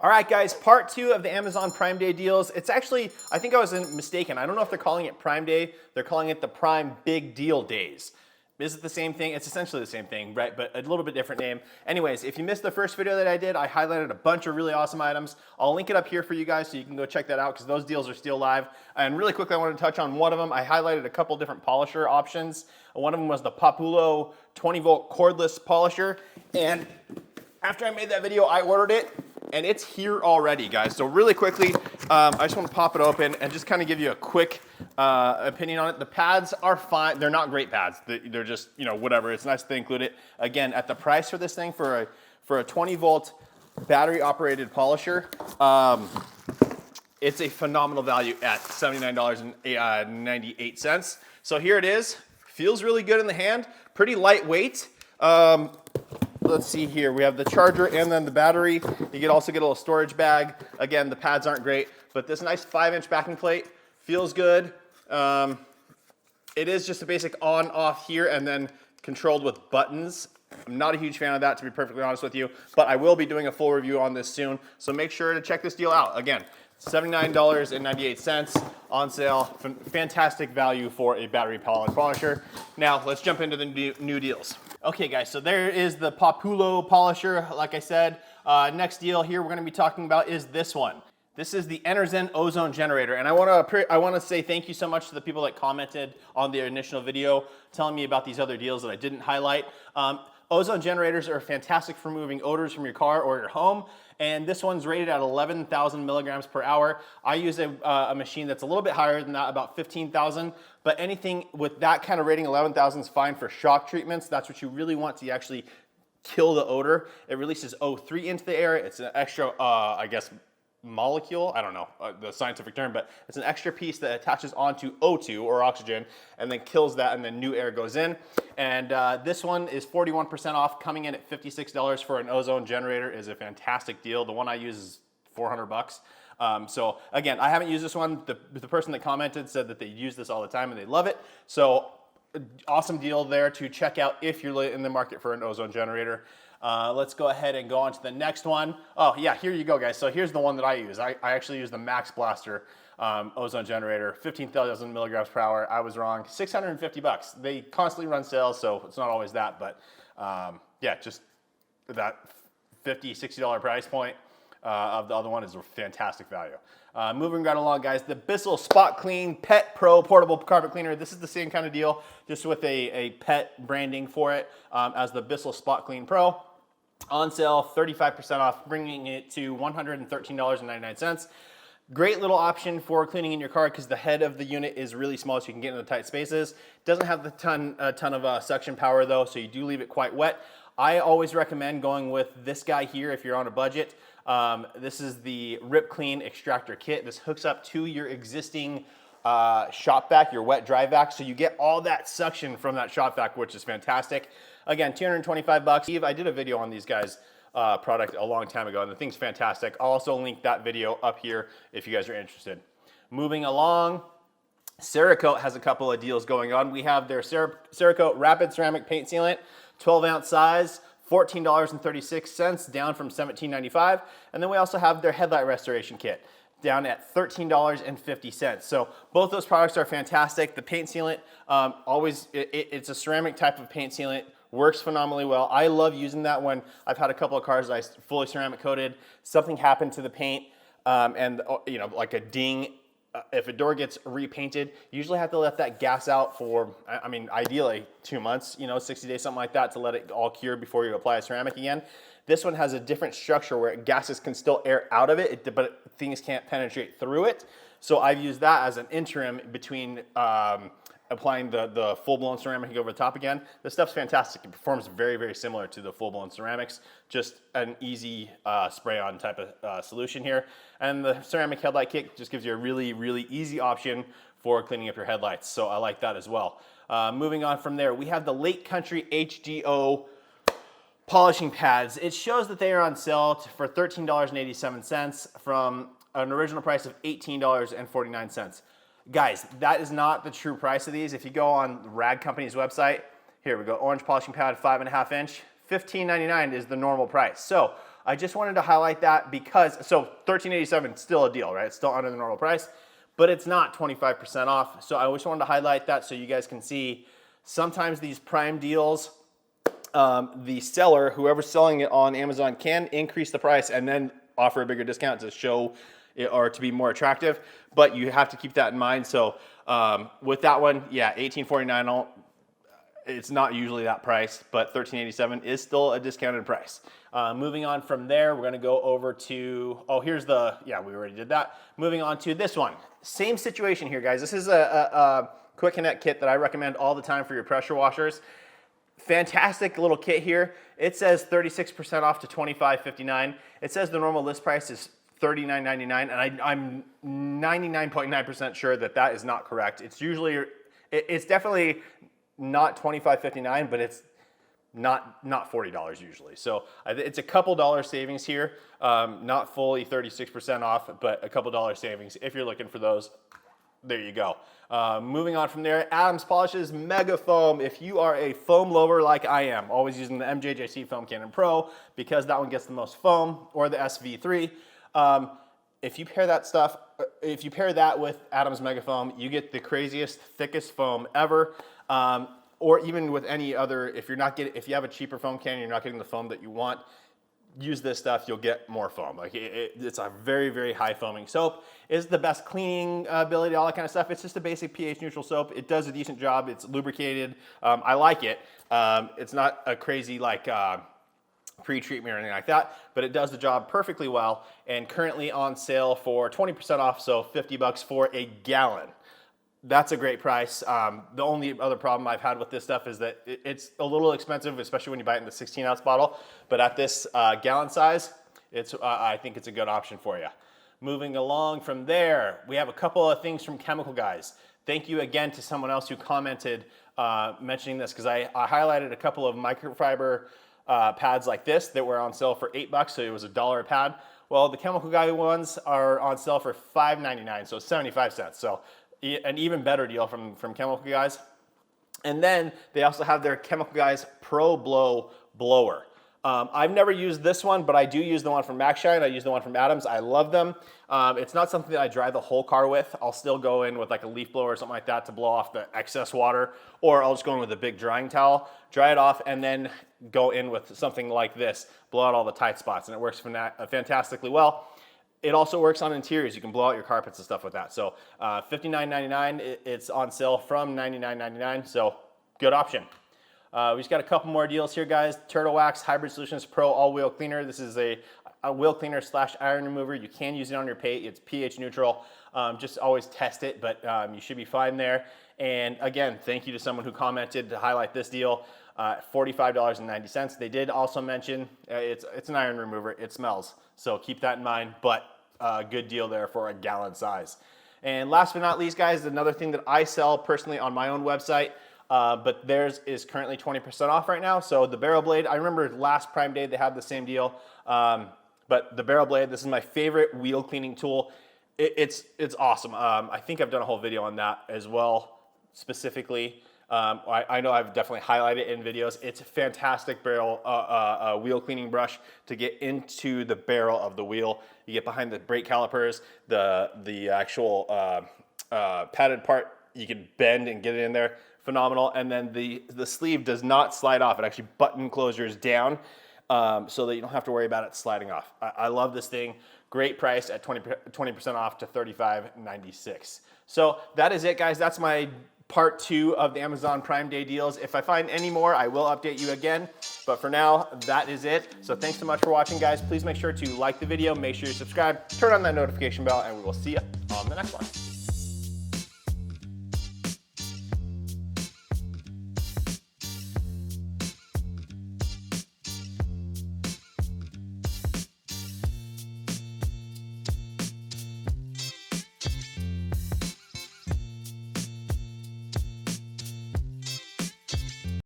All right, guys, part 2 of the Amazon Prime Day deals. It's actually, I think I was mistaken. I don't know if they're calling it Prime Day. They're calling it the Prime Big Deal Days. Is it the same thing? It's essentially the same thing, right? But a little bit different name. Anyways, if you missed the first video that I did, I highlighted a bunch of really awesome items. I'll link it up here for you guys so you can go check that out because those deals are still live. And really quickly, I wanted to touch on one of them. I highlighted a couple different polisher options. One of them was the Populo 20-volt cordless polisher. And after I made that video, I ordered it. And it's here already, guys. So really quickly, I just want to pop it open and just kind of give you a quick opinion on it. The pads are fine. They're not great pads. They're just, you know, whatever. It's nice to include it. Again, at the price for this thing, for a 20-volt battery-operated polisher, it's a phenomenal value at $79.98. So here it is. Feels really good in the hand. Pretty lightweight. Let's see here. We have the charger and then the battery. You can also get a little storage bag. Again, the pads aren't great, but this nice 5-inch backing plate feels good. It is just a basic on-off here and then controlled with buttons. I'm not a huge fan of that, to be perfectly honest with you, but I will be doing a full review on this soon. So make sure to check this deal out. Again, $79.98 on sale. Fantastic value for a battery polisher. Now let's jump into the new deals. Okay, guys, so there is the Populo polisher. Like I said, next deal here we're going to be talking about is this one. This is the Zen Ozone Generator, and I want to say thank you so much to the people that commented on the initial video telling me about these other deals that I didn't highlight. Ozone generators are fantastic for removing odors from your car or your home, and this one's rated at 11,000 milligrams per hour. I use a machine that's a little bit higher than that, about 15,000, but anything with that kind of rating, 11,000 is fine for shock treatments. That's what you really want to actually kill the odor. It releases O3 into the air. It's an extra, I guess, molecule, I don't know the scientific term, but it's an extra piece that attaches onto O2 or oxygen and then kills that, and then new air goes in. And this one is 41% off, coming in at $56 for an ozone generator. Is a fantastic deal. The one I use is $400. So again, I haven't used this one. The person that commented said that they use this all the time and they love it. So awesome deal there to check out if you're in the market for an ozone generator. Let's go ahead and go on to the next one. Oh yeah, here you go, guys. So here's the one that I use. I actually use the Max Blaster ozone generator, 15,000 milligrams per hour. I was wrong, $650. They constantly run sales, so it's not always that, but yeah, just that $50, $60 price point of the other one is a fantastic value. Moving right along, guys, the Bissell Spot Clean Pet Pro Portable Carpet Cleaner. This is the same kind of deal, just with a pet branding for it as the Bissell Spot Clean Pro. On sale, 35% off, bringing it to $113.99. Great little option for cleaning in your car because the head of the unit is really small, so you can get into tight spaces. Doesn't have a ton of suction power though, so you do leave it quite wet. I always recommend going with this guy here if you're on a budget. This is the Rip Clean Extractor Kit. This hooks up to your existing shop vac, your wet dry vac, so you get all that suction from that shop vac, which is fantastic. Again, $225. I did a video on these guys' product a long time ago, and the thing's fantastic. I'll also link that video up here if you guys are interested. Moving along, Cerakote has a couple of deals going on. We have their Cerakote Rapid Ceramic Paint Sealant, 12-ounce size, $14.36, down from $17.95. And then we also have their Headlight Restoration Kit, down at $13.50. So both those products are fantastic. The paint sealant, it's a ceramic type of paint sealant, works phenomenally well. I love using that when I've had a couple of cars that I fully ceramic coated, something happened to the paint, and you know, like a ding. If a door gets repainted, you usually have to let that gas out for, I mean, ideally 2 months, you know, 60 days, something like that, to let it all cure before you apply a ceramic again. This one has a different structure where gases can still air out of it, but things can't penetrate through it. So I've used that as an interim between applying the full-blown ceramic over the top again. This stuff's fantastic. It performs very, very similar to the full-blown ceramics. Just an easy spray-on type of solution here. And the ceramic headlight kit just gives you a really, really easy option for cleaning up your headlights. So I like that as well. Moving on from there, we have the Lake Country HDO polishing pads. It shows that they are on sale for $13.87 from an original price of $18.49. Guys, that is not the true price of these. If you go on Rag Company's website, here we go, orange polishing pad, 5.5 inch, $15.99 is the normal price. So I just wanted to highlight that because, so $13.87 is still a deal, right? It's still under the normal price, but it's not 25% off. So I always wanted to highlight that so you guys can see sometimes these prime deals, the seller, whoever's selling it on Amazon, can increase the price and then offer a bigger discount to show it or to be more attractive, but you have to keep that in mind. So with that one, yeah, $18.49, it's not usually that price, but $13.87 is still a discounted price. Moving on from there, we're gonna go over to, oh, here's the, yeah, we already did that. Moving on to this one. Same situation here, guys. This is a quick connect kit that I recommend all the time for your pressure washers. Fantastic little kit here. It says 36% off to $25.59. It says the normal list price is $39.99, and I'm 99.9% sure that that is not correct. It's usually, it's definitely not $25.59, but it's not $40 usually. So it's a couple dollar savings here. Not fully 36% off, but a couple dollar savings if you're looking for those. There you go. Moving on from there, Adams Polishes Mega Foam. If you are a foam lover like I am, always using the MJJC Foam Cannon Pro because that one gets the most foam, or the SV3. If you pair that stuff, if you pair that with Adams Mega Foam, you get the craziest, thickest foam ever. Or even with any other, if you have a cheaper foam can, you're not getting the foam that you want, use this stuff, you'll get more foam. Like it's a very, very high foaming soap. It's the best cleaning ability, all that kind of stuff. It's just a basic pH neutral soap. It does a decent job. It's lubricated. I like it. It's not a crazy like pre-treatment or anything like that, but it does the job perfectly well, and currently on sale for 20% off, so $50 for a gallon. That's a great price. The only other problem I've had with this stuff is that it's a little expensive, especially when you buy it in the 16-ounce bottle. But at this gallon size, I think it's a good option for you. Moving along from there, we have a couple of things from Chemical Guys. Thank you again to someone else who commented mentioning this, because I highlighted a couple of microfiber pads like this that were on sale for $8, so it was $1 a pad. Well, the Chemical Guy ones are on sale for $5.99, so 75 cents. So an even better deal from Chemical Guys. And then they also have their Chemical Guys Pro Blow blower. I've never used this one, but I do use the one from MaxShine. I use the one from Adams. I love them. It's not something that I dry the whole car with. I'll still go in with like a leaf blower or something like that to blow off the excess water, or I'll just go in with a big drying towel, dry it off, and then go in with something like this, blow out all the tight spots, and it works fantastically well. It also works on interiors. You can blow out your carpets and stuff with that. So $59.99, it's on sale from $99.99, so good option. We just got a couple more deals here, guys. Turtle Wax Hybrid Solutions Pro All-Wheel Cleaner. This is a wheel cleaner / iron remover. You can use it on your paint. It's pH neutral. Just always test it, but you should be fine there. And again, thank you to someone who commented to highlight this deal. $45.90. They did also mention it's an iron remover. It smells, so keep that in mind, but good deal there for a gallon size. And last but not least, guys, another thing that I sell personally on my own website, but theirs is currently 20% off right now. So the Barrel Blade, I remember last Prime Day they had the same deal, but the Barrel Blade, this is my favorite wheel cleaning tool. It's awesome. I think I've done a whole video on that as well, specifically. I know I've definitely highlighted it in videos. It's a fantastic barrel wheel cleaning brush to get into the barrel of the wheel. You get behind the brake calipers, the actual padded part, you can bend and get it in there. Phenomenal. And then the sleeve does not slide off. It actually button closures down so that you don't have to worry about it sliding off. I love this thing. Great price at 20% off to $35.96. So that is it, guys. That's my part 2 of the Amazon Prime Day deals. If I find any more, I will update you again. But for now, that is it. So thanks so much for watching, guys. Please make sure to like the video, make sure you subscribe, turn on that notification bell, and we will see you on the next one.